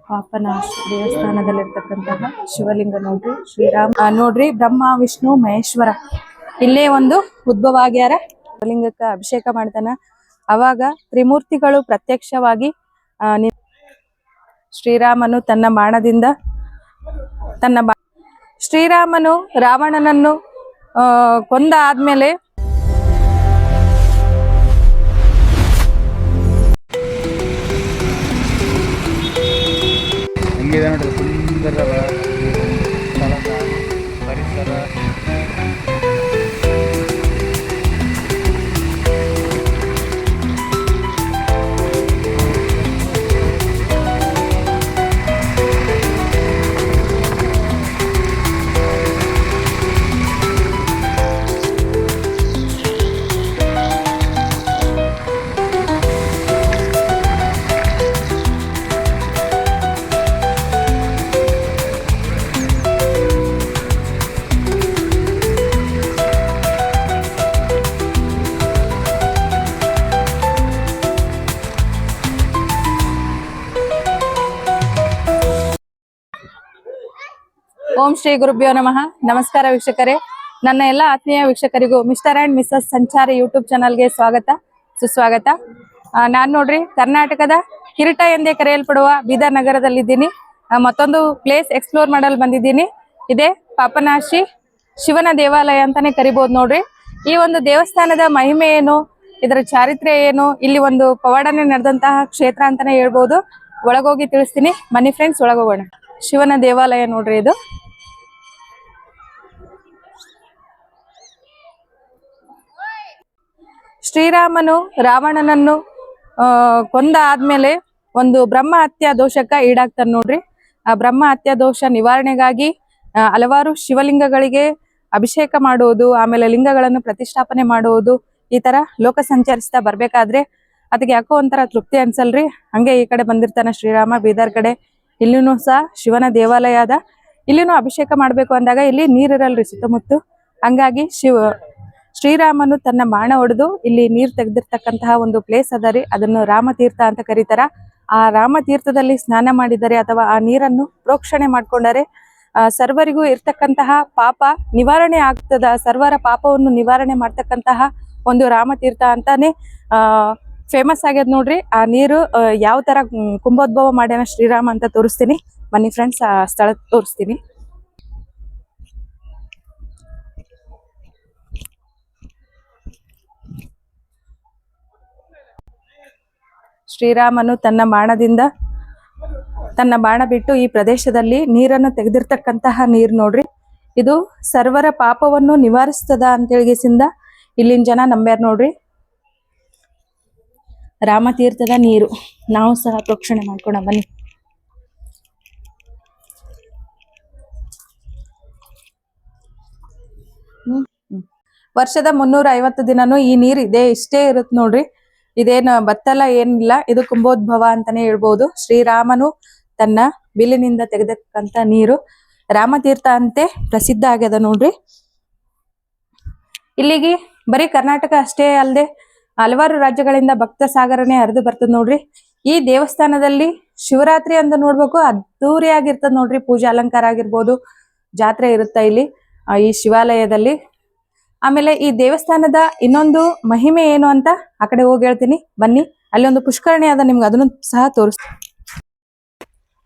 ಪಾಪನಾಶಿ ದೇವಸ್ಥಾನದಲ್ಲಿರ್ತಕ್ಕಂತಹ ಶಿವಲಿಂಗ ನೋಡ್ರಿ. ಶ್ರೀರಾಮ ನೋಡ್ರಿ, ಬ್ರಹ್ಮ ವಿಷ್ಣು ಮಹೇಶ್ವರ ಇಲ್ಲೇ ಒಂದು ಉದ್ಭವ ಆಗ್ಯಾರ. ಶಿವಲಿಂಗಕ್ಕ ಅಭಿಷೇಕ ಮಾಡ್ತಾನ. ಅವಾಗ ತ್ರಿಮೂರ್ತಿಗಳು ಪ್ರತ್ಯಕ್ಷವಾಗಿ ಶ್ರೀರಾಮನು ತನ್ನ ಬಾಣದಿಂದ ಶ್ರೀರಾಮನು ರಾವಣನನ್ನು ಕೊಂದ ಆದ್ಮೇಲೆ ಸುಂದರ ಪರಿಸರ. ಓಂ ಶ್ರೀ ಗುರುಭ್ಯೋ ನಮಃ. ನಮಸ್ಕಾರ ವೀಕ್ಷಕರೇ, ನನ್ನ ಎಲ್ಲ ಆತ್ಮೀಯ ವೀಕ್ಷಕರಿಗೂ ಮಿಸ್ಟರ್ ಅಂಡ್ ಮಿಸಸ್ ಸಂಚಾರಿ ಯೂಟ್ಯೂಬ್ ಚಾನಲ್ಗೆ ಸ್ವಾಗತ ಸುಸ್ವಾಗತ. ನಾನ್ ನೋಡ್ರಿ ಕರ್ನಾಟಕದ ಕಿರೀಟ ಎಂದೇ ಕರೆಯಲ್ಪಡುವ ಬೀದರ್ ನಗರದಲ್ಲಿದ್ದೀನಿ. ಮತ್ತೊಂದು ಪ್ಲೇಸ್ ಎಕ್ಸ್ಪ್ಲೋರ್ ಮಾಡಲು ಬಂದಿದ್ದೀನಿ. ಇದೇ ಪಾಪನಾಶಿ ಶಿವನ ದೇವಾಲಯ ಅಂತಾನೆ ಕರಿಬಹುದು ನೋಡ್ರಿ. ಈ ಒಂದು ದೇವಸ್ಥಾನದ ಮಹಿಮೆ ಏನು, ಇದರ ಚಾರಿತ್ರ್ಯ ಏನು, ಇಲ್ಲಿ ಒಂದು ಪವಾಡನೆ ನಡೆದಂತಹ ಕ್ಷೇತ್ರ ಅಂತಾನೆ ಹೇಳ್ಬೋದು. ಒಳಗೋಗಿ ತಿಳಿಸ್ತೀನಿ, ಬನ್ನಿ ಫ್ರೆಂಡ್ಸ್ ಒಳಗೋಗೋಣ. ಶಿವನ ದೇವಾಲಯ ನೋಡ್ರಿ ಇದು. ಶ್ರೀರಾಮನು ರಾವಣನನ್ನು ಕೊಂದ ಆದ್ಮೇಲೆ ಒಂದು ಬ್ರಹ್ಮ ಹತ್ಯಾ ದೋಷಕ್ಕ ಈಡಾಗ್ತಾನೆ ನೋಡ್ರಿ. ಆ ಬ್ರಹ್ಮ ಹತ್ಯಾ ದೋಷ ನಿವಾರಣೆಗಾಗಿ ಹಲವಾರು ಶಿವಲಿಂಗಗಳಿಗೆ ಅಭಿಷೇಕ ಮಾಡುವುದು, ಆಮೇಲೆ ಲಿಂಗಗಳನ್ನು ಪ್ರತಿಷ್ಠಾಪನೆ ಮಾಡುವುದು, ಈ ತರ ಲೋಕ ಸಂಚರಿಸ್ತಾ ಬರ್ಬೇಕಾದ್ರೆ ಅದಕ್ಕೆ ಯಾಕೋ ಒಂಥರ ತೃಪ್ತಿ ಅನ್ಸಲ್ರಿ. ಹಂಗೆ ಈ ಕಡೆ ಬಂದಿರ್ತಾನ ಶ್ರೀರಾಮ ಬೀದರ್ ಕಡೆ. ಇಲ್ಲಿನೂ ಸಹ ಶಿವನ ದೇವಾಲಯ ಅದ. ಇಲ್ಲಿನೂ ಅಭಿಷೇಕ ಮಾಡ್ಬೇಕು ಅಂದಾಗ ಇಲ್ಲಿ ನೀರಿರಲ್ರಿ ಸುತ್ತಮುತ್ತ. ಹಂಗಾಗಿ ಶ್ರೀರಾಮನು ತನ್ನ ಬಾಣ ಹೊಡೆದು ಇಲ್ಲಿ ನೀರ್ ತೆಗೆದಿರ್ತಕ್ಕಂತಹ ಒಂದು ಪ್ಲೇಸ್ ಅದ ರೀ. ಅದನ್ನು ರಾಮತೀರ್ಥ ಅಂತ ಕರೀತಾರ. ಆ ರಾಮತೀರ್ಥದಲ್ಲಿ ಸ್ನಾನ ಮಾಡಿದರೆ ಅಥವಾ ಆ ನೀರನ್ನು ಪ್ರೋಕ್ಷಣೆ ಮಾಡ್ಕೊಂಡರೆ ಸರ್ವರಿಗೂ ಇರ್ತಕ್ಕಂತಹ ಪಾಪ ನಿವಾರಣೆ ಆಗ್ತದ. ಸರ್ವರ ಪಾಪವನ್ನು ನಿವಾರಣೆ ಮಾಡ್ತಕ್ಕಂತಹ ಒಂದು ರಾಮತೀರ್ಥ ಅಂತಾನೆ ಫೇಮಸ್ ಆಗ್ಯದ ನೋಡ್ರಿ. ಆ ನೀರು ಯಾವ ತರ ಕುಂಭೋದ್ಭವ ಮಾಡ್ಯಾನ ಶ್ರೀರಾಮ ಅಂತ ತೋರಿಸ್ತೀನಿ. ಬನ್ನಿ ಫ್ರೆಂಡ್ಸ್, ಆ ಸ್ಥಳ ತೋರಿಸ್ತೀನಿ. ಶ್ರೀರಾಮನು ತನ್ನ ಬಾಣ ಬಿಟ್ಟು ಈ ಪ್ರದೇಶದಲ್ಲಿ ನೀರನ್ನು ತೆಗೆದಿರ್ತಕ್ಕಂತಹ ನೀರು ನೋಡ್ರಿ. ಇದು ಸರ್ವರ ಪಾಪವನ್ನು ನಿವಾರಿಸ್ತದ ಅಂತೇಳಿಗೆಸಿಂದ ಇಲ್ಲಿನ ಜನ ನಂಬ್ಯಾರ ನೋಡ್ರಿ. ರಾಮತೀರ್ಥದ ನೀರು ನಾವು ಸಹ ಪ್ರೋಕ್ಷಣೆ ಮಾಡ್ಕೋಣ ಬನ್ನಿ. ವರ್ಷದ 350 ದಿನನೂ ಈ ನೀರು ಇಷ್ಟೇ ಇರುತ್ತೆ ನೋಡ್ರಿ. ಇದೇನು ಬತ್ತಲ ಏನಿಲ್ಲ, ಇದು ಕುಂಭೋದ್ಭವ ಅಂತಾನೆ ಹೇಳ್ಬೋದು. ಶ್ರೀರಾಮನು ತನ್ನ ಬಿಲ್ಲಿನಿಂದ ತೆಗೆದಕ್ಕಂತ ನೀರು ರಾಮತೀರ್ಥ ಅಂತೆ ಪ್ರಸಿದ್ಧ ಆಗ್ಯದ ನೋಡ್ರಿ. ಇಲ್ಲಿಗೆ ಬರೀ ಕರ್ನಾಟಕ ಅಷ್ಟೇ ಅಲ್ಲದೆ ಹಲವಾರು ರಾಜ್ಯಗಳಿಂದ ಭಕ್ತ ಸಾಗರನೆ ಹರಿದು ಬರ್ತದ ನೋಡ್ರಿ. ಈ ದೇವಸ್ಥಾನದಲ್ಲಿ ಶಿವರಾತ್ರಿ ಅಂತ ನೋಡ್ಬೇಕು, ಅದ್ದೂರಿ ಆಗಿರ್ತದ ನೋಡ್ರಿ. ಪೂಜಾ ಅಲಂಕಾರ ಆಗಿರ್ಬೋದು, ಜಾತ್ರೆ ಇರುತ್ತ ಇಲ್ಲಿ ಈ ಶಿವಾಲಯದಲ್ಲಿ. ಆಮೇಲೆ ಈ ದೇವಸ್ಥಾನದ ಇನ್ನೊಂದು ಮಹಿಮೆ ಏನು ಅಂತ ಆ ಕಡೆ ಹೋಗಿ ಹೇಳ್ತೀನಿ ಬನ್ನಿ. ಅಲ್ಲಿ ಒಂದು ಪುಷ್ಕರಣಿ ಅದ, ನಿಮ್ಗೆ ಅದನ್ನು ಸಹ ತೋರಿಸ್ತೀನಿ.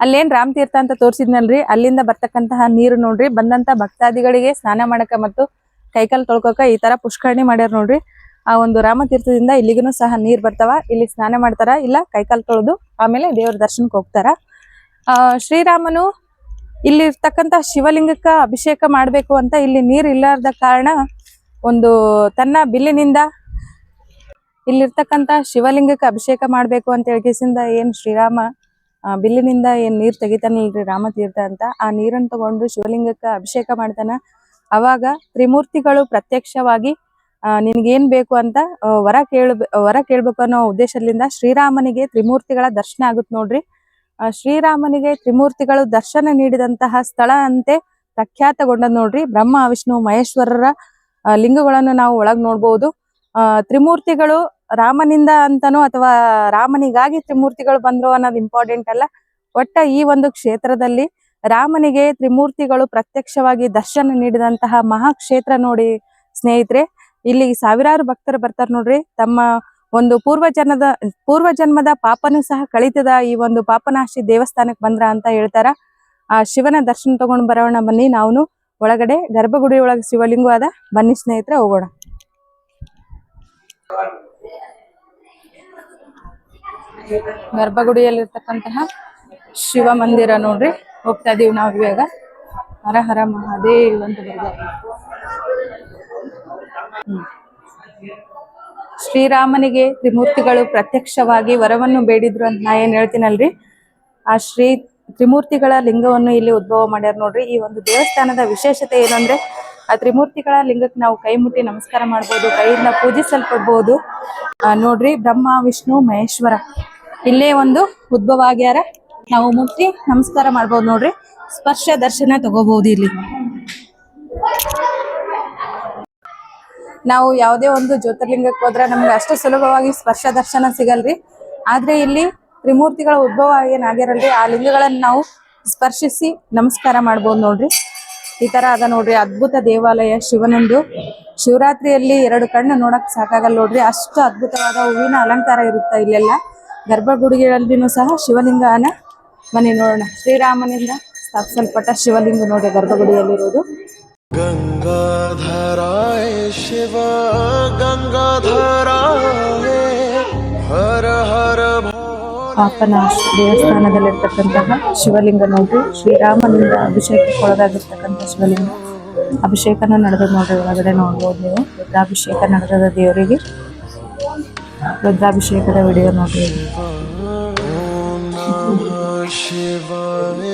ಅಲ್ಲೇನ್ ರಾಮತೀರ್ಥ ಅಂತ ತೋರಿಸಿದ್ನಲ್ರಿ, ಅಲ್ಲಿಂದ ಬರ್ತಕ್ಕಂತಹ ನೀರು ನೋಡ್ರಿ. ಬಂದಂತ ಭಕ್ತಾದಿಗಳಿಗೆ ಸ್ನಾನ ಮಾಡಕ ಮತ್ತು ಕೈಕಾಲು ತೊಳ್ಕೊಕ ಈ ತರ ಪುಷ್ಕರಣಿ ಮಾಡ್ಯಾರ ನೋಡ್ರಿ. ಆ ಒಂದು ರಾಮತೀರ್ಥದಿಂದ ಇಲ್ಲಿಗೂ ಸಹ ನೀರ್ ಬರ್ತಾವ. ಇಲ್ಲಿ ಸ್ನಾನ ಮಾಡ್ತಾರ, ಇಲ್ಲ ಕೈಕಾಲು ತೊಳೆದು ಆಮೇಲೆ ದೇವ್ರ ದರ್ಶನಕ್ಕೆ ಹೋಗ್ತಾರ. ಶ್ರೀರಾಮನು ಇಲ್ಲಿ ಇರ್ತಕ್ಕಂತ ಶಿವಲಿಂಗಕ್ಕ ಅಭಿಷೇಕ ಮಾಡ್ಬೇಕು ಅಂತ ಇಲ್ಲಿ ನೀರ್ ಇಲ್ಲಾರ್ದ ಕಾರಣ ಒಂದು ತನ್ನ ಬಿಲ್ಲಿನಿಂದ ಇಲ್ಲಿರ್ತಕ್ಕಂತ ಶಿವಲಿಂಗಕ್ಕೆ ಅಭಿಷೇಕ ಮಾಡ್ಬೇಕು ಅಂತ ಹೇಳಿಸಿಂದ ಏನ್ ಶ್ರೀರಾಮ ಬಿಲ್ಲಿನಿಂದ ಏನ್ ನೀರ್ ತೆಗಿತಾನಲ್ರಿ ರಾಮತೀರ್ಥ ಅಂತ, ಆ ನೀರನ್ನು ತಗೊಂಡು ಶಿವಲಿಂಗಕ್ಕ ಅಭಿಷೇಕ ಮಾಡ್ತಾನ. ಅವಾಗ ತ್ರಿಮೂರ್ತಿಗಳು ಪ್ರತ್ಯಕ್ಷವಾಗಿ ನಿನ್ಗೇನ್ ಬೇಕು ಅಂತ ವರ ಕೇಳ್ಬೇಕು ಅನ್ನೋ ಉದ್ದೇಶದಿಂದ ಶ್ರೀರಾಮನಿಗೆ ತ್ರಿಮೂರ್ತಿಗಳ ದರ್ಶನ ಆಗುತ್ತೆ ನೋಡ್ರಿ. ಶ್ರೀರಾಮನಿಗೆ ತ್ರಿಮೂರ್ತಿಗಳು ದರ್ಶನ ನೀಡಿದಂತಹ ಸ್ಥಳ ಅಂತೆ ಪ್ರಖ್ಯಾತಗೊಂಡದ್ ನೋಡ್ರಿ. ಬ್ರಹ್ಮ ವಿಷ್ಣು ಮಹೇಶ್ವರರ ಲಿಂಗಗಳನ್ನು ನಾವು ಒಳಗ್ ನೋಡ್ಬೋದು. ತ್ರಿಮೂರ್ತಿಗಳು ರಾಮನಿಂದ ಅಂತನೋ ಅಥವಾ ರಾಮನಿಗಾಗಿ ತ್ರಿಮೂರ್ತಿಗಳು ಬಂದ್ರು ಅನ್ನೋದು ಇಂಪಾರ್ಟೆಂಟ್ ಅಲ್ಲ. ಒಟ್ಟ ಈ ಒಂದು ಕ್ಷೇತ್ರದಲ್ಲಿ ರಾಮನಿಗೆ ತ್ರಿಮೂರ್ತಿಗಳು ಪ್ರತ್ಯಕ್ಷವಾಗಿ ದರ್ಶನ ನೀಡಿದಂತಹ ಮಹಾಕ್ಷೇತ್ರ ನೋಡಿ ಸ್ನೇಹಿತರೆ. ಇಲ್ಲಿ ಸಾವಿರಾರು ಭಕ್ತರು ಬರ್ತಾರೆ ನೋಡ್ರಿ. ತಮ್ಮ ಒಂದು ಪೂರ್ವಜನ್ಮದ ಪಾಪನೂ ಸಹ ಕಳಿತದ ಈ ಒಂದು ಪಾಪನಾಶಿ ದೇವಸ್ಥಾನಕ್ಕೆ ಬಂದ್ರ ಅಂತ ಹೇಳ್ತಾರ. ಆ ಶಿವನ ದರ್ಶನ ತಗೊಂಡ್ ಬರೋಣ ಬನ್ನಿ. ನಾವು ಒಳಗಡೆ ಗರ್ಭಗುಡಿ ಒಳಗೆ ಶಿವಲಿಂಗ ಅದ, ಬನ್ನಿ ಸ್ನೇಹಿತರೆ ಹೋಗೋಣ. ಗರ್ಭಗುಡಿಯಲ್ಲಿರ್ತಕ್ಕಂತಹ ಶಿವ ಮಂದಿರ ನೋಡ್ರಿ, ಹೋಗ್ತಾ ಇದೀವಿ ನಾವು ಇವಾಗ. ಹರ ಹರ ಮಹಾದೇವ್ ಅಂತ ಬರ್ತಾರೆ. ಶ್ರೀರಾಮನಿಗೆ ತ್ರಿಮೂರ್ತಿಗಳು ಪ್ರತ್ಯಕ್ಷವಾಗಿ ವರವನ್ನು ಬೇಡಿದ್ರು ಅಂತ ನಾ ಏನ್ ಹೇಳ್ತೀನಲ್ರಿ, ಆ ತ್ರಿಮೂರ್ತಿಗಳ ಲಿಂಗವನ್ನು ಇಲ್ಲಿ ಉದ್ಭವ ಮಾಡ್ಯಾರ ನೋಡ್ರಿ. ಈ ಒಂದು ದೇವಸ್ಥಾನದ ವಿಶೇಷತೆ ಏನಂದ್ರೆ, ಆ ತ್ರಿಮೂರ್ತಿಗಳ ಲಿಂಗಕ್ಕೆ ನಾವು ಕೈ ಮುಟ್ಟಿ ನಮಸ್ಕಾರ ಮಾಡ್ಬೋದು, ಕೈಯಿಂದ ಪೂಜಿಸಲ್ಪಡ್ಬೋದು. ನೋಡ್ರಿ, ಬ್ರಹ್ಮ ವಿಷ್ಣು ಮಹೇಶ್ವರ ಇಲ್ಲೇ ಒಂದು ಉದ್ಭವ ಆಗ್ಯಾರ. ನಾವು ಮುಟ್ಟಿ ನಮಸ್ಕಾರ ಮಾಡ್ಬೋದು ನೋಡ್ರಿ, ಸ್ಪರ್ಶ ದರ್ಶನ ತಗೋಬಹುದು. ಇಲ್ಲಿ ನಾವು ಯಾವುದೇ ಒಂದು ಜ್ಯೋತಿರ್ಲಿಂಗಕ್ಕೆ ಹೋದ್ರೆ ನಮ್ಗೆ ಅಷ್ಟು ಸುಲಭವಾಗಿ ಸ್ಪರ್ಶ ದರ್ಶನ ಸಿಗಲ್ರಿ. ಆದ್ರೆ ಇಲ್ಲಿ ತ್ರಿಮೂರ್ತಿಗಳ ಉದ್ಭವ ಏನಾಗ್ಯಾರಲ್ರಿ, ಆ ಲಿಂಗಗಳನ್ನ ನಾವು ಸ್ಪರ್ಶಿಸಿ ನಮಸ್ಕಾರ ಮಾಡ್ಬೋದು ನೋಡ್ರಿ. ಈ ತರ ಅದ ನೋಡ್ರಿ ಅದ್ಭುತ ದೇವಾಲಯ ಶಿವನೊಂದು. ಶಿವರಾತ್ರಿಯಲ್ಲಿ 2 ಕಣ್ಣು ನೋಡಕ್ ಸಾಕಾಗಲ್ಲ ನೋಡ್ರಿ, ಅಷ್ಟು ಅದ್ಭುತವಾದ ಹೂವಿನ ಅಲಂಕಾರ ಇರುತ್ತ ಇಲ್ಲೆಲ್ಲ. ಗರ್ಭಗುಡಿಗಳಲ್ಲಿನೂ ಸಹ ಶಿವಲಿಂಗನ ಬನ್ನಿ ನೋಡೋಣ. ಶ್ರೀರಾಮನಿಂದ ಸ್ಥಾಪಿಸಲ್ಪಟ್ಟ ಶಿವಲಿಂಗ ನೋಡಿ ಗರ್ಭಗುಡಿಯಲ್ಲಿರೋದು. ಗಂಗಾಧರಾಯ ಶಿವ ಗಂಗಾಧರಾಯ ಹರ ಹರ ಪಾಪನಾಶ ದೇವಸ್ಥಾನದಲ್ಲಿರ್ತಕ್ಕಂತಹ ಶಿವಲಿಂಗ ನೋಡ್ರಿ. ಶ್ರೀರಾಮನಿಂದ ಅಭಿಷೇಕಕ್ಕೊಳಗಾಗಿರ್ತಕ್ಕಂಥ ಶಿವಲಿಂಗ. ಅಭಿಷೇಕನ ನಡೆದ ನೋಡ್ರಿ, ಒಳಗಡೆ ನೋಡ್ಬೋದು ನೀವು. ರುದ್ರಾಭಿಷೇಕ ನಡೆದ ದೇವರಿಗೆ, ರುದ್ರಾಭಿಷೇಕದ ವಿಡಿಯೋ ನೋಡ್ರಿ. ಶಿವಾಯ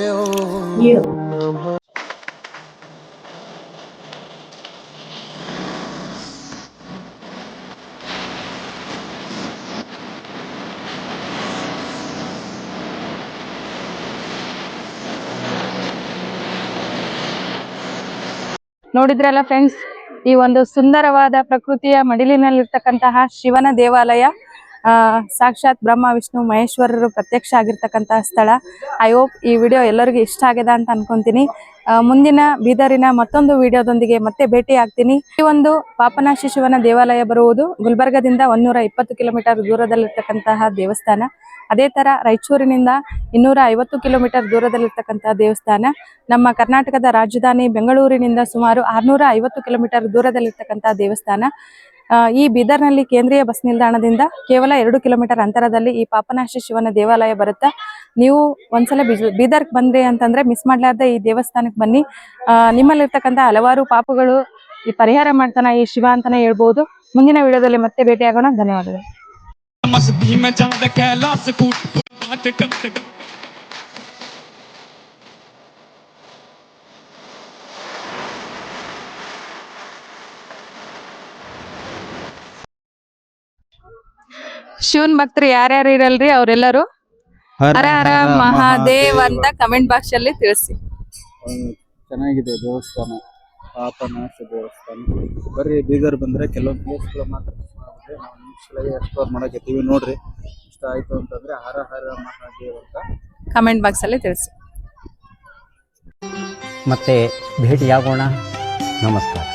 ನೋಡಿದ್ರಲ್ಲ ಫ್ರೆಂಡ್ಸ್, ಈ ಒಂದು ಸುಂದರವಾದ ಪ್ರಕೃತಿಯ ಮಡಿಲಿನಲ್ಲಿರ್ತಕ್ಕಂತಹ ಶಿವನ ದೇವಾಲಯ. ಸಾಕ್ಷಾತ್ ಬ್ರಹ್ಮ ವಿಷ್ಣು ಮಹೇಶ್ವರರು ಪ್ರತ್ಯಕ್ಷ ಆಗಿರ್ತಕ್ಕಂತಹ ಸ್ಥಳ. ಐ ಹೋಪ್ ಈ ವಿಡಿಯೋ ಎಲ್ಲರಿಗೂ ಇಷ್ಟ ಆಗಿದೆ ಅಂತ ಅನ್ಕೊಂತೀನಿ. ಮುಂದಿನ ಬೀದರಿನ ಮತ್ತೊಂದು ವಿಡಿಯೋದೊಂದಿಗೆ ಮತ್ತೆ ಭೇಟಿ ಆಗ್ತೀನಿ. ಈ ಒಂದು ಪಾಪನಾಶಿ ಶಿವನ ದೇವಾಲಯ ಬರುವುದು ಗುಲ್ಬರ್ಗದಿಂದ 120 ಕಿಲೋಮೀಟರ್ ದೂರದಲ್ಲಿರ್ತಕ್ಕಂತಹ ದೇವಸ್ಥಾನ. ಅದೇ ತರ ರಾಯಚೂರಿನಿಂದ 250 ಕಿಲೋಮೀಟರ್ ದೂರದಲ್ಲಿರ್ತಕ್ಕಂತಹ ದೇವಸ್ಥಾನ. ನಮ್ಮ ಕರ್ನಾಟಕದ ರಾಜಧಾನಿ ಬೆಂಗಳೂರಿನಿಂದ ಸುಮಾರು 650 ಕಿಲೋಮೀಟರ್ ದೂರದಲ್ಲಿರ್ತಕ್ಕಂತಹ ದೇವಸ್ಥಾನ. ಈ ಬೀದರ್ನಲ್ಲಿ ಕೇಂದ್ರೀಯ ಬಸ್ ನಿಲ್ದಾಣದಿಂದ ಕೇವಲ 2 ಕಿಲೋಮೀಟರ್ ಅಂತರದಲ್ಲಿ ಈ ಪಾಪನಾಶಿ ಶಿವನ ದೇವಾಲಯ ಬರುತ್ತೆ. ನೀವು ಒಂದ್ಸಲ ಬೀದರ್ಗೆ ಬಂದ್ರಿ ಅಂತಂದ್ರೆ ಮಿಸ್ ಮಾಡ್ಲಾರ್ದೆ ಈ ದೇವಸ್ಥಾನಕ್ಕೆ ಬನ್ನಿ. ನಿಮ್ಮಲ್ಲಿರ್ತಕ್ಕಂಥ ಹಲವಾರು ಪಾಪಗಳು ಈ ಪರಿಹಾರ ಮಾಡ್ತಾನ ಈ ಶಿವ ಅಂತಾನೆ ಹೇಳ್ಬೋದು. ಮುಂದಿನ ವಿಡಿಯೋದಲ್ಲಿ ಮತ್ತೆ ಭೇಟಿ ಆಗೋಣ. ಧನ್ಯವಾದಗಳು. ಶಿವನ್ ಭಕ್ತರು ಯಾರ್ಯಾರು ಇರಲ್ರಿ ಅವರೆಲ್ಲರೂ ಹರ ಹರ ಮಹಾದೇವ್ ಅಂತ ಕಮೆಂಟ್ ಬಾಕ್ಸ್ ಅಲ್ಲಿ ತಿಳಿಸಿ. ಚೆನ್ನಾಗಿದೆ ದೇವಸ್ಥಾನ, ಪಾಪನಾಶ ದೇವಸ್ಥಾನ. ಬರ್ರಿ, ಬೀದರ್ ಬಂದ್ರೆ ಕೆಲವೊಂದು ಪ್ಲೇಸ್ಗಳು ಮಾತ್ರ ನಾವು ನಿಮಿಷಗಳಿಗೆ ಎಕ್ಸ್ಪ್ಲೋರ್ ಮಾಡಕತ್ತೀವಿ. ನೋಡ್ರಿ, ಇಷ್ಟ ಆಯ್ತು ಅಂತಂದ್ರೆ ಹರ ಹರ ಮಹಾದೇವ್ ಅಂತ ಕಮೆಂಟ್ ಬಾಕ್ಸ್ ಅಲ್ಲಿ ತಿಳಿಸಿ. ಮತ್ತೆ ಭೇಟಿಯಾಗೋಣ. ನಮಸ್ಕಾರ.